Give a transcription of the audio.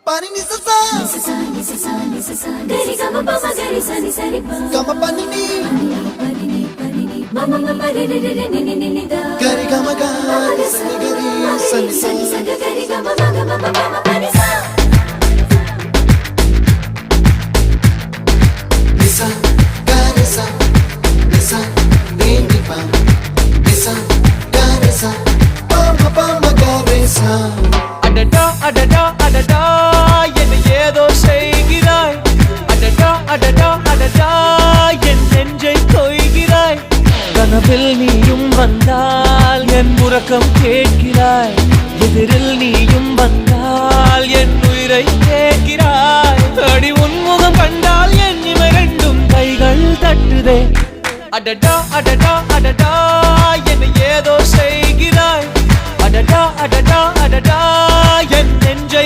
pani ni sa sa gari ga ma pa ma gari sa ni sa ri pa ga ma pani ni ma ma ma re re re ni ni ni da gari ga ma ga sa ni gari sa ni sa gari ga ma ga ma ma ma pa ni sa ni sa gari sa ni sa ni ni pa ni sa gari sa pa ma gari sa அடடா அடடா அடடா என்ன ஏதோ செய்கிறாய் அடடா அடடா அடடா என் நெஞ்சை கொய்கிறாய் கனவில் நீயும் வந்தால் என் உறக்கம் கேட்கிறாய் எதிரில் நீயும் வந்தால் என் உயிரை கேட்கிறாய் அடி உன்முகம் கண்டால் என் இமை ரெண்டும் கைகள் தட்டுதே அடடா அடடா அடடா என்ன ஏதோ செய்கிறாய் அடடா அடடா அடடா என் நெஞ்சை